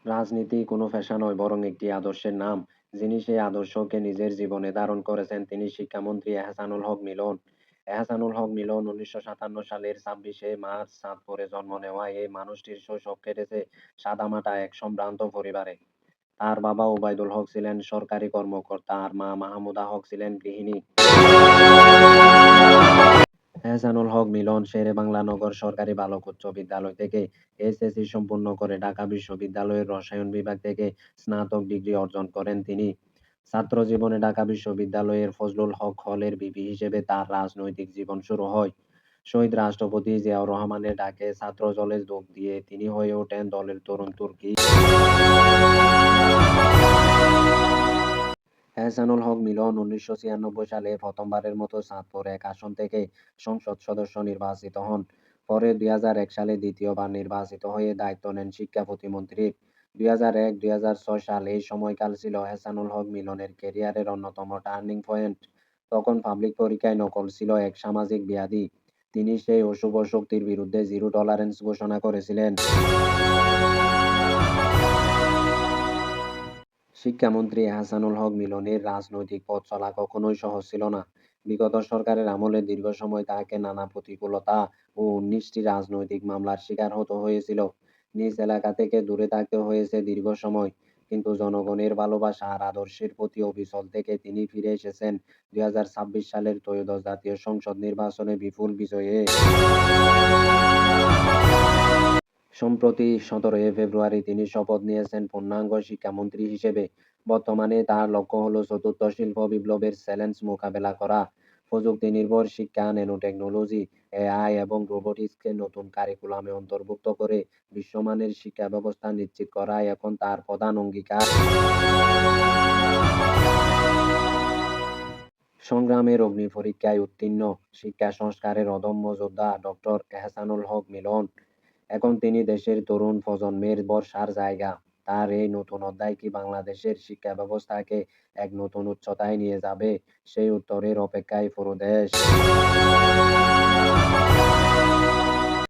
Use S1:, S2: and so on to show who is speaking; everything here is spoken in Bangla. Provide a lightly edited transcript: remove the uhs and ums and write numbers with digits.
S1: রাজনীতি কোনো পেশা নয়, বরং একটি আদর্শের নাম। যিনি সেই আদর্শকে নিজের জীবনে ধারণ করেছেন, তিনি শিক্ষামন্ত্রী এহসানুল হক মিলন। এহসানুল হক মিলন ১৯৫৭ সালের ২৬শে মার্চ চাঁদপুরে জন্ম নেওয়া এই মানুষটির শৈশব কেটেছে সাদামাটা এক সম্ভ্রান্ত পরিবারে। তার বাবা ওবায়দুল হক ছিলেন সরকারি কর্মকর্তা, আর মা মাহমুদা হক ছিলেন গৃহিণী। এহসানুল হক মিলন শেরেবাংলা নগর সরকারি বালক উচ্চ বিদ্যালয় থেকে এসএসসি সম্পূর্ণ করে ঢাকা বিশ্ববিদ্যালয়ের রসায়ন বিভাগ থেকে স্নাতক ডিগ্রি অর্জন করেন তিনি। ছাত্র জীবনে ঢাকা বিশ্ববিদ্যালয়ের ফজলুল হক হলের ভিপি হিসেবে তার রাজনৈতিক জীবন শুরু হয়। শহীদ রাষ্ট্রপতি জিয়াউর রহমানের ডাকে ছাত্র দলে যোগ দিয়ে তিনি হয়ে ওঠেন দলের তরুণ তুর্কি। এহসানুল হক মিলন ১৯৯৬ সালে প্রথমবারের মতো চাঁদপুর এক আসন থেকে সংসদ সদস্য নির্বাচিত হন। পরে ২০০১ সালে দ্বিতীয়বার নির্বাচিত হয়ে দায়িত্ব নেন শিক্ষা প্রতিমন্ত্রীর। ২০০১-২০০৬ সাল এই সময়কাল ছিল এহসানুল হক মিলনের ক্যারিয়ারের অন্যতম টার্নিং পয়েন্ট। তখন পাবলিক পরীক্ষায় নকল ছিল এক সামাজিক ব্যাধি। তিনি সেই অশুভ শক্তির বিরুদ্ধে জিরো টলারেন্স ঘোষণা করেছিলেন। শিক্ষামন্ত্রী এহসানুল হক মিলনের রাজনৈতিক পথ চলা কখনোই সহজ ছিল না। বিগত সরকারের আমলে দীর্ঘ সময় তাকে নানা প্রতিকূলতা ও ১৯টি রাজনৈতিক মামলার শিকার হতে হয়েছিল। নিজ এলাকা থেকে দূরে থাকতে হয়েছে দীর্ঘ সময়। কিন্তু জনগণের ভালোবাসা আর আদর্শের প্রতি অবিচল থেকে তিনি ফিরে এসেছেন ২০২৬ সালের ত্রয়োদশ জাতীয় সংসদ নির্বাচনে বিপুল বিজয়ে। সম্প্রতি ১৭ ফেব্রুয়ারি তিনি শপথ নিয়েছেন পূর্ণাঙ্গ শিক্ষামন্ত্রী হিসেবে। বর্তমানে তার লক্ষ্য হলো চতুর্থ শিল্প বিপ্লবের চ্যালেঞ্জ মোকাবেলা করা। প্রযুক্তি নির্ভর শিক্ষা, ন্যানোটেকনোলজি, এআই এবং রোবোটিক্সকে নতুন কারিকুলামে অন্তর্ভুক্ত করে বিশ্বমানের শিক্ষা ব্যবস্থা নিশ্চিত করাই এখন তার প্রধান অঙ্গীকার। সংগ্রামের অগ্নিপরীক্ষায় উত্তীর্ণ শিক্ষা সংস্কারের অদম্য যোদ্ধা ডক্টর এহসানুল হক মিলন। এখন তিনি দেশের তরুণ প্রজন্মের ভরসার জায়গা। তার এই নতুন অধ্যায় কি বাংলাদেশের শিক্ষা ব্যবস্থাকে এক নতুন উচ্চতায় নিয়ে যাবে? সেই উত্তরের অপেক্ষায় পুরো দেশ।